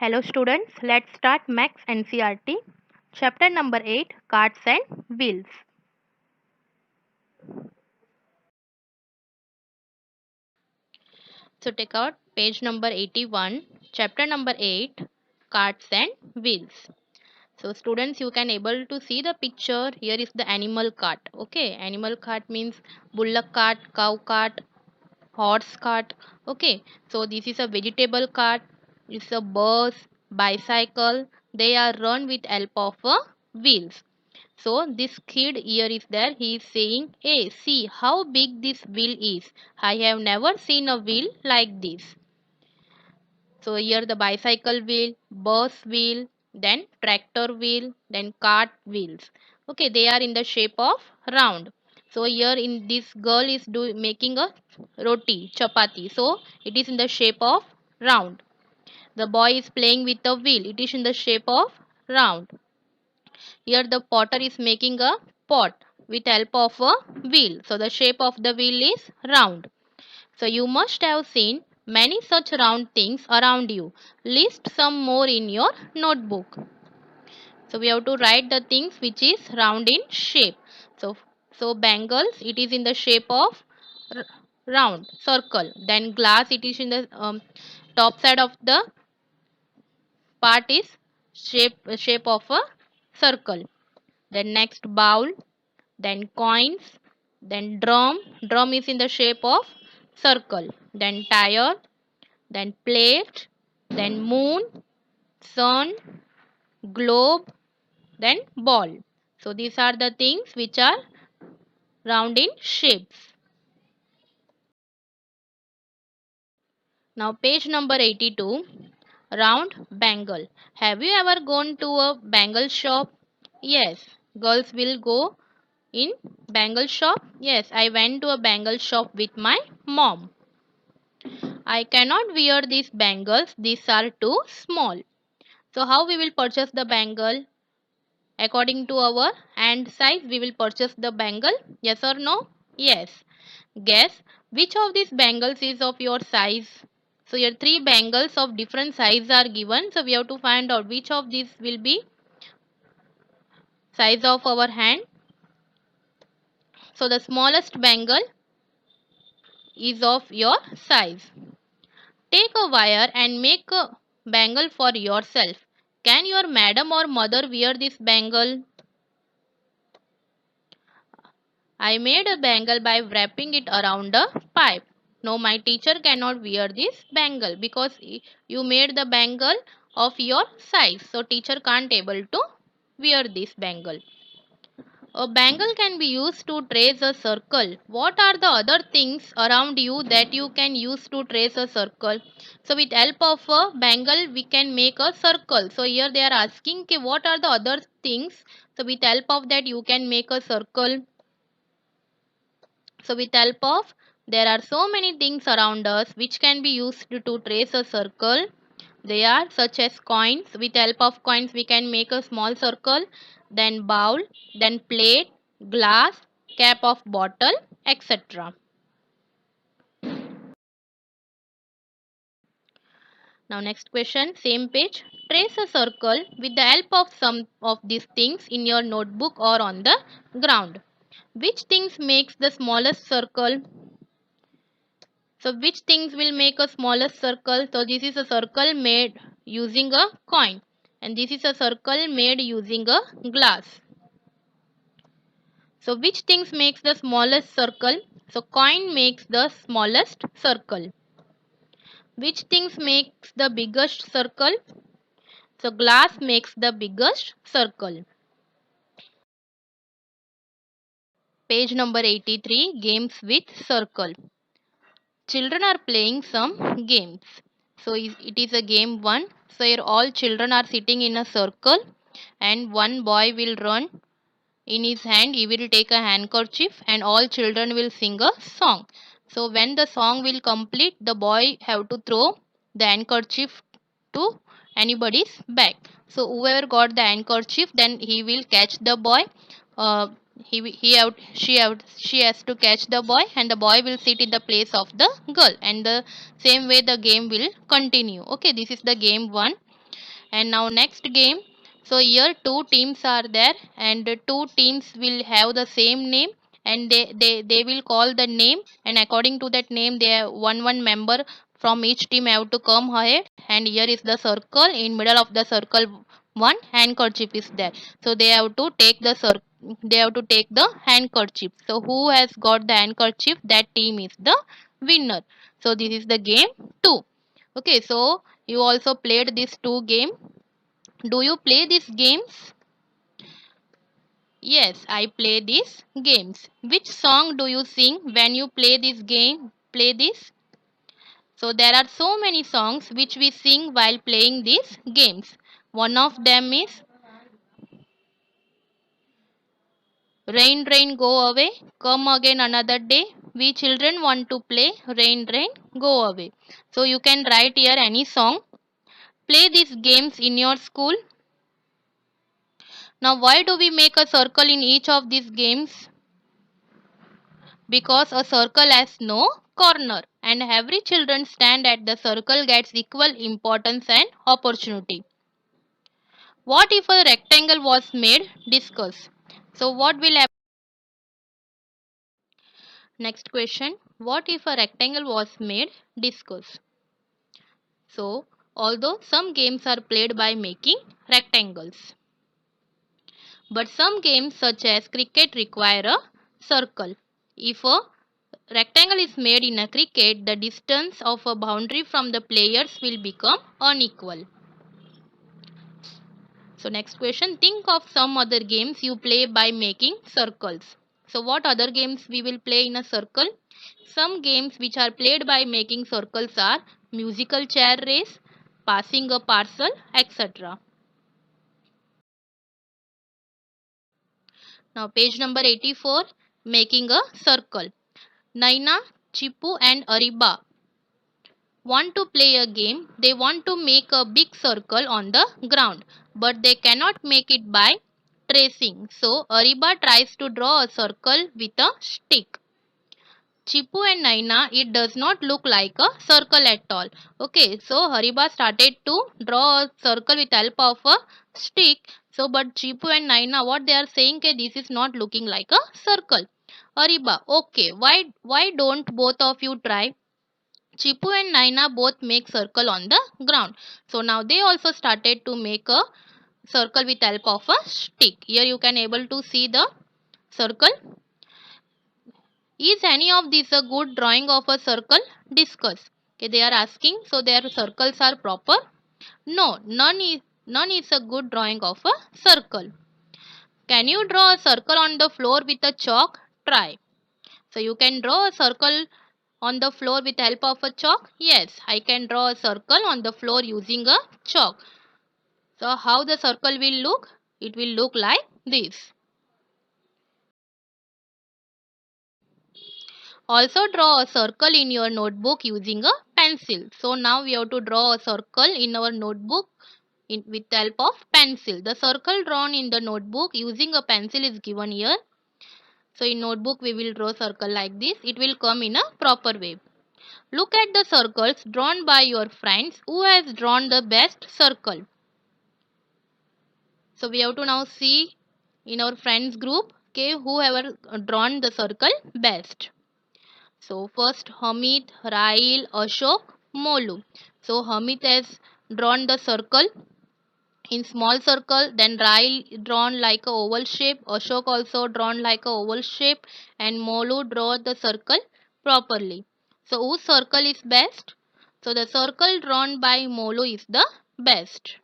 Hello students, let's start Max NCERT. Chapter number 8, Carts and Wheels. So take out page number 81, chapter number 8, Carts and Wheels. So students, you can able to see the picture. Here is the animal cart. Okay, animal cart means bullock cart, cow cart, horse cart. Okay, so this is a vegetable cart. It's a bus, bicycle. They are run with help of wheels. So this kid here is there. He is saying, "Hey, see how big this wheel is. I have never seen a wheel like this." So here the bicycle wheel, bus wheel, then tractor wheel, then cart wheels. Okay, they are in the shape of round. So here in this girl is making a roti, chapati. So it is in the shape of round. The boy is playing with the wheel. It is in the shape of round. Here the potter is making a pot with help of a wheel. So the shape of the wheel is round. So you must have seen many such round things around you. List some more in your notebook. So we have to write the things which is round in shape. So bangles, it is in the shape of round circle. Then glass, it is in the top side of the part is shape of a circle. Then next bowl, then coins, then drum is in the shape of circle, then tire, then plate, then moon, sun, globe, then ball. So these are the things which are round in shapes. Now page number 82, round bangle. Have you ever gone to a bangle shop? Yes, girls will go in bangle shop. Yes, I went to a bangle shop with my mom. I cannot wear these bangles. These are too small. So how we will purchase the bangle? According to our hand size, we will purchase the bangle. Yes or no? Yes. Guess which of these bangles is of your size. So here three bangles of different size are given. So we have to find out which of these will be size of our hand. So the smallest bangle is of your size. Take a wire and make a bangle for yourself. Can your madam or mother wear this bangle? I made a bangle by wrapping it around a pipe. No, my teacher cannot wear this bangle because you made the bangle of your size. So teacher can't able to wear this bangle. A bangle can be used to trace a circle. What are the other things around you that you can use to trace a circle? So with help of a bangle we can make a circle. So here they are asking okay, what are the other things? So with help of that you can make a circle. So with help of there are so many things around us which can be used to trace a circle. They are such as coins. With help of coins we can make a small circle. Then bowl, then plate, glass, cap of bottle, etc. Now next question, same page. Trace a circle with the help of some of these things in your notebook or on the ground. Which things makes the smallest circle? So which things will make a smallest circle? So this is a circle made using a coin and this is a circle made using a glass. So which things makes the smallest circle? So coin makes the smallest circle. Which things makes the biggest circle? So glass makes the biggest circle. Page number 83, games with circle. Children are playing some games. So it is a game 1. So here all children are sitting in a circle and one boy will run. In his hand he will take a handkerchief and all children will sing a song. So when the song will complete, the boy have to throw the handkerchief to anybody's back. So whoever got the handkerchief, then he will catch the boy. Uh, she has to catch the boy and the boy will sit in the place of the girl and the same way the game will continue. Okay, this is the game 1. And now next game. So here two teams are there, and the two teams will have the same name, and they will call the name, and according to that name they have one member from each team have to come ahead, and here is the circle. In middle of the circle one handkerchief is there, so they have to take the they have to take the handkerchief. So who has got the handkerchief, that team is the winner. So this is the game 2. Okay, so you also played these two game. Do you play these games? Yes, I play these games. Which song do you sing when you play this game? Play this? So there are so many songs which we sing while playing these games. One of them is Rain Rain Go Away, Come Again Another Day. We children want to play Rain Rain Go Away. So you can write here any song. Play these games in your school. Now why do we make a circle in each of these games? Because a circle has no corner, and every children stand at the circle gets equal importance and opportunity. What if a rectangle was made? Discuss. So what will happen? Next question. What if a rectangle was made? Discuss. So although some games are played by making rectangles, but some games such as cricket require a circle. If a rectangle is made in a cricket, the distance of a boundary from the players will become unequal. So next question, think of some other games you play by making circles. So what other games we will play in a circle? Some games which are played by making circles are musical chair race, passing a parcel, etc. Now page number 84, making a circle. Naina, Chipu and Ariba want to play a game. They want to make a big circle on the ground, but they cannot make it by tracing. So Ariba tries to draw a circle with a stick. Chipu and Naina, it does not look like a circle at all. Okay, so Hariba started to draw a circle with help of a stick. So, but Chipu and Naina, what they are saying, okay, this is not looking like a circle. Hariba, okay, why don't both of you try? Chipu and Naina both make circle on the ground. So now they also started to make a circle with help of a stick. Here you can able to see the circle. Is any of these a good drawing of a circle? Discuss. Okay, they are asking. So their circles are proper? No, none is a good drawing of a circle. Can you draw a circle on the floor with a chalk? Try. So you can draw a circle on the floor with help of a chalk? Yes, I can draw a circle on the floor using a chalk. So how the circle will look? It will look like this. Also draw a circle in your notebook using a pencil. So now we have to draw a circle in our notebook with the help of pencil. The circle drawn in the notebook using a pencil is given here. So in notebook we will draw circle like this. It will come in a proper way. Look at the circles drawn by your friends. Who has drawn the best circle? So we have to now see in our friends group, okay, whoever drawn the circle best. So first Hamid, Rail, Ashok, Molu. So Hamid has drawn the circle in small circle, then Rail drawn like a oval shape, Ashok also drawn like a oval shape, and Molu draw the circle properly. So whose circle is best? So the circle drawn by Molu is the best.